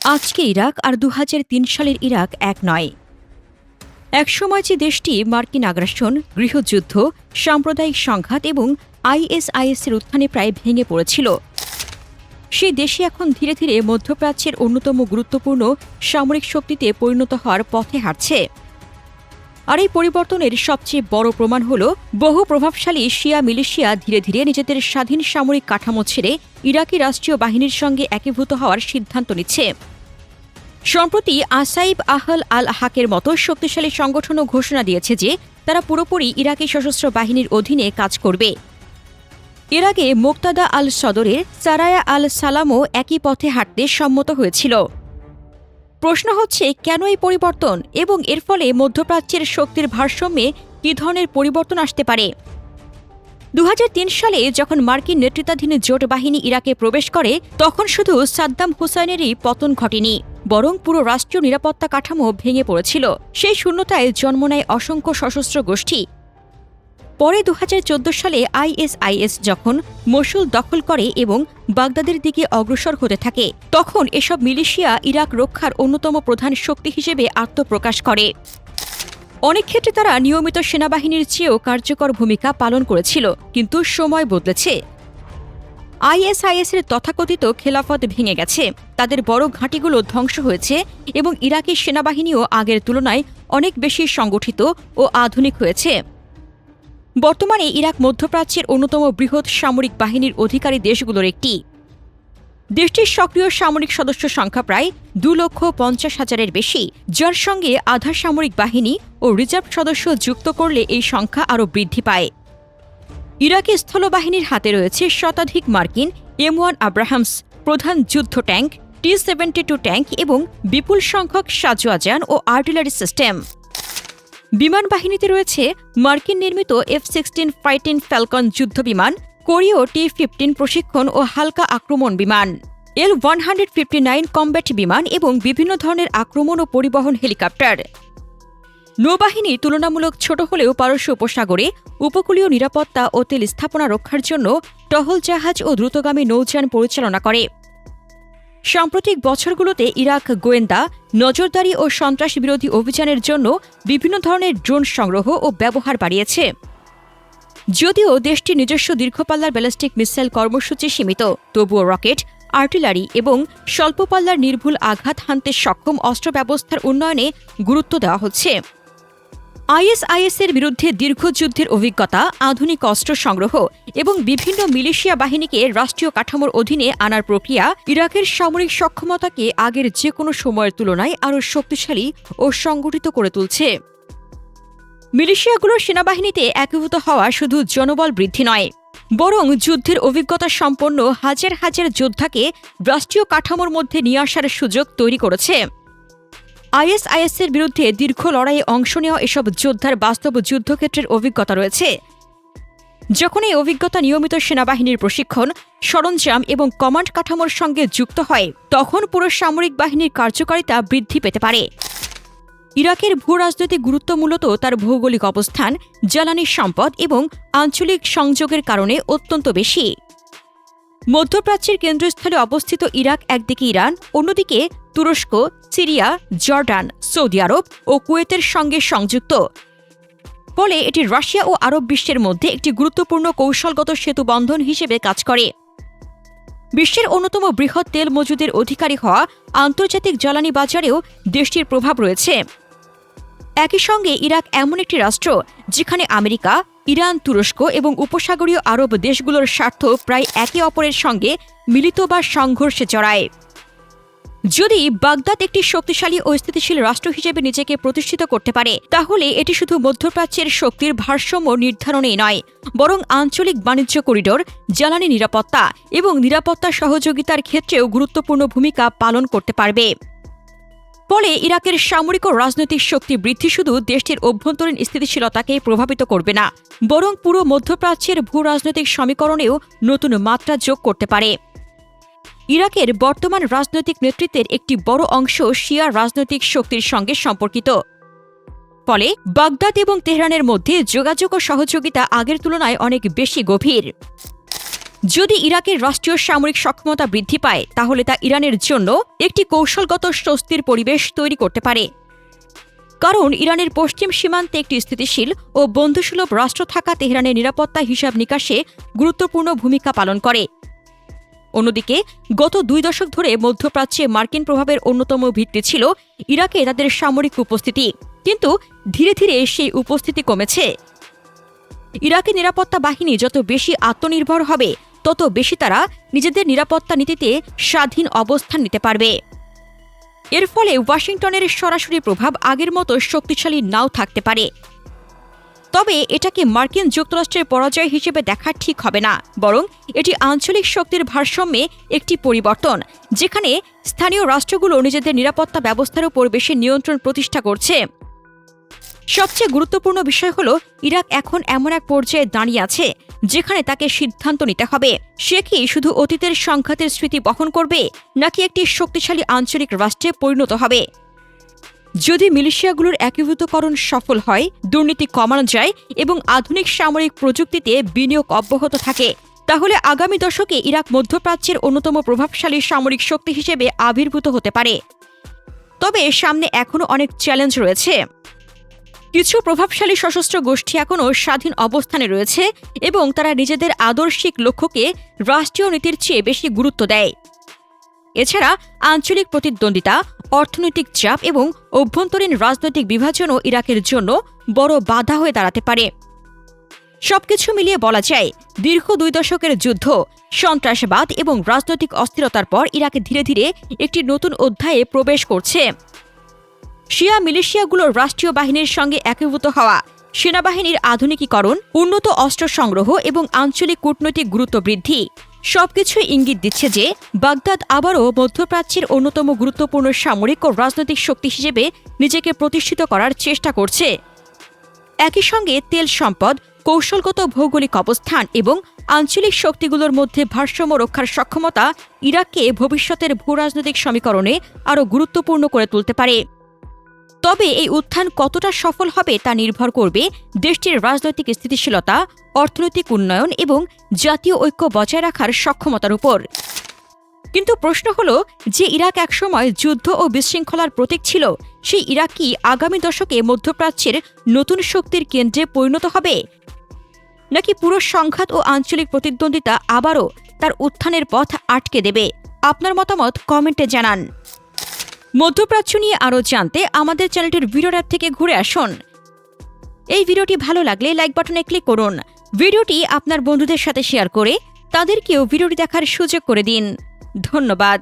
আজকে ইরাক আর ২০০৩ সালের ইরাক এক নয়। একসময় যে দেশটি মার্কিন আগ্রাসন, গৃহযুদ্ধ, সাম্প্রদায়িক সংঘাত এবং আইএসআইএসের উত্থানে প্রায় ভেঙে পড়েছিল, সেই দেশে এখন ধীরে ধীরে মধ্যপ্রাচ্যের অন্যতম গুরুত্বপূর্ণ সামরিক শক্তিতে পরিণত হওয়ার পথে হাঁটছে। আর এই পরিবর্তনের সবচেয়ে বড় প্রমাণ হল বহু প্রভাবশালী শিয়া মিলিশিয়া ধীরে ধীরে নিজেদের স্বাধীন সামরিক কাঠামো ছেড়ে ইরাকি রাষ্ট্রীয় বাহিনীর সঙ্গে একীভূত হওয়ার সিদ্ধান্ত নিচ্ছে। সম্প্রতি আসাইব আহল আল হাকের মতো শক্তিশালী সংগঠনও ঘোষণা দিয়েছে যে তারা পুরোপুরি ইরাকি সশস্ত্র বাহিনীর অধীনে কাজ করবে। এর আগে মোক্তাদা আল সদরের সারায়া আল সালামও একই পথে হাঁটতে সম্মত হয়েছিল। প্রশ্ন হচ্ছে, কেন এই পরিবর্তন এবং এর ফলে মধ্যপ্রাচ্যের শক্তির ভারসাম্যে কী ধরনের পরিবর্তন আসতে পারে? ২০০৩ সালে যখন মার্কিন নেতৃত্বাধীন জোট বাহিনী ইরাকে প্রবেশ করে, তখন শুধু সাদ্দাম হুসাইনেরই পতন ঘটেনি, বরং পুরো রাষ্ট্রীয় নিরাপত্তা কাঠামো ভেঙে পড়েছিল। সেই শূন্যতায় জন্ম নেয় অসংখ্য সশস্ত্র গোষ্ঠী। পরে ২০১৪ সালে আইএসআইএস যখন মসুল দখল করে এবং বাগদাদের দিকে অগ্রসর হতে থাকে, তখন এসব মিলিশিয়া ইরাক রক্ষার অন্যতম প্রধান শক্তি হিসেবে আত্মপ্রকাশ করে। অনেক ক্ষেত্রে তারা নিয়মিত সেনাবাহিনীর চেয়েও কার্যকর ভূমিকা পালন করেছিল, কিন্তু সময় বদলেছে। আইএসআইএসের তথাকথিত খেলাফত ভেঙে গেছে, তাদের বড় ঘাঁটিগুলো ধ্বংস হয়েছে এবং ইরাকি সেনাবাহিনীও আগের তুলনায় অনেক বেশি সংগঠিত ও আধুনিক হয়েছে। বর্তমানে ইরাক মধ্যপ্রাচ্যের অন্যতম বৃহৎ সামরিক বাহিনীর অধিকারী দেশগুলোর একটি। দেশটির সক্রিয় সামরিক সদস্য সংখ্যা প্রায় ২,৫০,০০০-এর বেশি, যার সঙ্গে আধা সামরিক বাহিনী ও রিজার্ভ সদস্য যুক্ত করলে এই সংখ্যা আরও বৃদ্ধি পায়। ইরাকি স্থলবাহিনীর হাতে রয়েছে শতাধিক মার্কিন M1 আব্রাহামস প্রধান যুদ্ধ ট্যাঙ্ক, T-72 ট্যাঙ্ক এবং বিপুল সংখ্যক সাজোয়াজান ও আর্টিলারি সিস্টেম। বিমান বাহিনীতে রয়েছে মার্কিন নির্মিত F-16 ফাইটিং ফ্যালকন যুদ্ধবিমান, কোরীয় T-15 প্রশিক্ষণ ও হালকা আক্রমণ বিমান, L-159 কমব্যাট বিমান এবং বিভিন্ন ধরনের আক্রমণ ও পরিবহন হেলিকপ্টার। নৌবাহিনী তুলনামূলক ছোট হলেও পারস্য উপসাগরে উপকূলীয় নিরাপত্তা ও তেল স্থাপনা রক্ষার জন্য টহল জাহাজ ও দ্রুতগামী নৌযান পরিচালনা করে। সাম্প্রতিক বছরগুলোতে ইরাক গোয়েন্দা, নজরদারি ও সন্ত্রাস বিরোধী অভিযানের জন্য বিভিন্ন ধরনের ড্রোন সংগ্রহ ও ব্যবহার বাড়িয়েছে। যদিও দেশটির নিজস্ব দীর্ঘপাল্লার ব্যালিস্টিক মিসাইল কর্মসূচি সীমিত, তবুও রকেট, আর্টিলারি এবং স্বল্পপাল্লার নির্ভুল আঘাত হানতে সক্ষম অস্ত্র ব্যবস্থার উন্নয়নে গুরুত্ব দেওয়া হচ্ছে। আইএসআইএসের বিরুদ্ধে দীর্ঘ যুদ্ধের অভিজ্ঞতা, আধুনিক অস্ত্র সংগ্রহ এবং বিভিন্ন মিলিশিয়া বাহিনীকে রাষ্ট্রীয় কাঠামোর অধীনে আনার প্রক্রিয়া ইরাকের সামরিক সক্ষমতাকে আগের যে কোনো সময়ের তুলনায় আরও শক্তিশালী ও সংগঠিত করে তুলছে। মিলিশিয়াগুলোর সেনাবাহিনীতে একীভূত হওয়া শুধু জনবল বৃদ্ধি নয়, বরং যুদ্ধের অভিজ্ঞতা সম্পন্ন হাজার হাজার যোদ্ধাকে রাষ্ট্রীয় কাঠামোর মধ্যে নিয়ে আসার সুযোগ তৈরি করেছে। আইএসআইএসের বিরুদ্ধে দীর্ঘ লড়াইয়ে অংশ নেওয়া এসব যোদ্ধার বাস্তব যুদ্ধক্ষেত্রের অভিজ্ঞতা রয়েছে। যখন এই অভিজ্ঞতা নিয়মিত সেনাবাহিনীর প্রশিক্ষণ, সরঞ্জাম এবং কমান্ড কাঠামোর সঙ্গে যুক্ত হয়, তখন পুরো সামরিক বাহিনীর কার্যকারিতা বৃদ্ধি পেতে পারে। ইরাকের ভূ-রাজনৈতিক গুরুত্ব মূলত তার ভৌগোলিক অবস্থান, জ্বালানি সম্পদ এবং আঞ্চলিক সংযোগের কারণে অত্যন্ত বেশি। মধ্যপ্রাচ্যের কেন্দ্রস্থলে অবস্থিত ইরাক একদিকে ইরান, অন্যদিকে তুরস্ক, সিরিয়া, জর্ডান, সৌদি আরব ও কুয়েতের সঙ্গে সংযুক্ত। ফলে এটি রাশিয়া ও আরব বিশ্বের মধ্যে একটি গুরুত্বপূর্ণ কৌশলগত সেতুবন্ধন হিসেবে কাজ করে। বিশ্বের অন্যতম বৃহৎ তেল মজুদের অধিকারী হওয়া আন্তর্জাতিক জ্বালানি বাজারেও দেশটির প্রভাব রয়েছে। একই সঙ্গে ইরাক এমন একটি রাষ্ট্র যেখানে আমেরিকা, ইরান, তুরস্ক এবং উপসাগরীয় আরব দেশগুলোর স্বার্থ প্রায় একে অপরের সঙ্গে মিলিত বা সংঘর্ষে জড়ায়। যদি বাগদাদ একটি শক্তিশালী ও স্থিতিশীল রাষ্ট্র হিসেবে নিজেকে প্রতিষ্ঠিত করতে পারে, তাহলে এটি শুধু মধ্যপ্রাচ্যের শক্তির ভারসাম্য নির্ধারণেই নয়, বরং আঞ্চলিক বাণিজ্য করিডোর, জ্বালানি নিরাপত্তা এবং নিরাপত্তা সহযোগিতার ক্ষেত্রেও গুরুত্বপূর্ণ ভূমিকা পালন করতে পারবে। ফলে ইরাকের সামরিক ও রাজনৈতিক শক্তি বৃদ্ধি শুধু দেশটির অভ্যন্তরীণ স্থিতিশীলতাকে প্রভাবিত করবে না, বরং পুরো মধ্যপ্রাচ্যের ভূ-রাজনৈতিক সমীকরণেও নতুন মাত্রা যোগ করতে পারে। ইরাকের বর্তমান রাজনৈতিক নেতৃত্বের একটি বড় অংশ শিয়া রাজনৈতিক শক্তির সঙ্গে সম্পর্কিত। ফলে বাগদাদ এবং তেহরানের মধ্যে যোগাযোগ ও সহযোগিতা আগের তুলনায় অনেক বেশি গভীর। যদি ইরাকের রাষ্ট্রীয় সামরিক সক্ষমতা বৃদ্ধি পায় তাহলে তা ইরানের জন্য একটি কৌশলগত স্বস্তির পরিবেশ তৈরি করতে পারে, কারণ ইরানের পশ্চিম সীমান্তে একটি স্থিতিশীল ও বন্ধুসুলভ রাষ্ট্র থাকা তেহরানের নিরাপত্তা হিসাব নিকাশে গুরুত্বপূর্ণ ভূমিকা পালন করে। অন্যদিকে গত 2 দশক ধরে মধ্যপ্রাচ্যে মার্কিন প্রভাবের অন্যতম ভিত্তি ছিল ইরাকে তাদের সামরিক উপস্থিতি, কিন্তু ধীরে ধীরে সেই উপস্থিতি কমেছে। ইরাকি নিরাপত্তা বাহিনী যত বেশি আত্মনির্ভর হবে তত বেশি তারা নিজেদের নিরাপত্তা নীতিতে স্বাধীন অবস্থান নিতে পারবে। এর ফলে ওয়াশিংটনের সরাসরি প্রভাব আগের মতো শক্তিশালী নাও থাকতে পারে। তবে এটাকে মার্কিন যুক্তরাষ্ট্রের পরাজয় হিসেবে দেখা ঠিক হবে না, বরং এটি আঞ্চলিক শক্তির ভারসাম্যে একটি পরিবর্তন, যেখানে স্থানীয় রাষ্ট্রগুলো নিজেদের নিরাপত্তা ব্যবস্থার উপর বেশি নিয়ন্ত্রণ প্রতিষ্ঠা করছে। সবচেয়ে গুরুত্বপূর্ণ বিষয় হল ইরাক এখন এমন এক পর্যায়ে দাঁড়িয়ে আছে যেখানে তাকে সিদ্ধান্ত নিতে হবে সে কি শুধু অতীতের সংঘাতের স্মৃতি বহন করবে নাকি একটি শক্তিশালী আঞ্চলিক রাষ্ট্রে পরিণত হবে। যদি মিলিশিয়াগুলোর একীভূতকরণ সফল হয়, দুর্নীতি কমানো যায় এবং আধুনিক সামরিক প্রযুক্তিতে বিনিয়োগ অব্যাহত থাকে, তাহলে আগামী দশকে ইরাক মধ্যপ্রাচ্যের অন্যতম প্রভাবশালী সামরিক শক্তি হিসেবে আবির্ভূত হতে পারে। তবে সামনে এখনও অনেক চ্যালেঞ্জ রয়েছে। কিছু প্রভাবশালী সশস্ত্র গোষ্ঠী এখনও স্বাধীন অবস্থানে রয়েছে এবং তারা নিজেদের আদর্শিক লক্ষ্যকে রাষ্ট্রীয় নীতির চেয়ে বেশি গুরুত্ব দেয়। এছাড়া আঞ্চলিক প্রতিদ্বন্দ্বিতা, অর্থনৈতিক চাপ এবং অভ্যন্তরীণ রাজনৈতিক বিভাজনও ইরাকের জন্য বড় বাধা হয়ে দাঁড়াতে পারে। সবকিছু মিলিয়ে বলা যায়, দীর্ঘ 2 দশকের যুদ্ধ, সন্ত্রাসবাদ এবং রাজনৈতিক অস্থিরতার পর ইরাক ধীরে ধীরে একটি নতুন অধ্যায়ে প্রবেশ করছে। শিয়া মিলিশিয়াগুলোর রাষ্ট্রীয় বাহিনীর সঙ্গে একীভূত হওয়া, সেনাবাহিনীর আধুনিকীকরণ, উন্নত অস্ত্র সংগ্রহ এবং আঞ্চলিক কূটনৈতিক গুরুত্ব বৃদ্ধি সবকিছুই ইঙ্গিত দিচ্ছে যে বাগদাদ আবারও মধ্যপ্রাচ্যের অন্যতম গুরুত্বপূর্ণ সামরিক ও রাজনৈতিক শক্তি হিসেবে নিজেকে প্রতিষ্ঠিত করার চেষ্টা করছে। একই সঙ্গে তেল সম্পদ, কৌশলগত ভৌগোলিক অবস্থান এবং আঞ্চলিক শক্তিগুলোর মধ্যে ভারসাম্য রক্ষার সক্ষমতা ইরাককে ভবিষ্যতের ভূরাজনৈতিক সমীকরণে আরও গুরুত্বপূর্ণ করে তুলতে পারে। তবে এই উত্থান কতটা সফল হবে তা নির্ভর করবে দেশটির রাজনৈতিক স্থিতিশীলতা, অর্থনৈতিক উন্নয়ন এবং জাতীয় ঐক্য বজায় রাখার সক্ষমতার উপর। কিন্তু প্রশ্ন হল, যে ইরাক একসময় যুদ্ধ ও বিশৃঙ্খলার প্রতীক ছিল, সেই ইরাক কি আগামী দশকে মধ্যপ্রাচ্যের নতুন শক্তির কেন্দ্রে পরিণত হবে, নাকি পুরো সংঘাত ও আঞ্চলিক প্রতিদ্বন্দ্বিতা আবারও তার উত্থানের পথ আটকে দেবে? আপনার মতামত কমেন্টে জানান। মধ্যপ্রাচ্য নিয়ে আরও জানতে আমাদের চ্যানেলটির ভিডিও ট্যাব থেকে ঘুরে আসুন। এই ভিডিওটি ভালো লাগলে লাইক বাটনে ক্লিক করুন। ভিডিওটি আপনার বন্ধুদের সাথে শেয়ার করে তাদেরকেও ভিডিওটি দেখার সুযোগ করে দিন। ধন্যবাদ।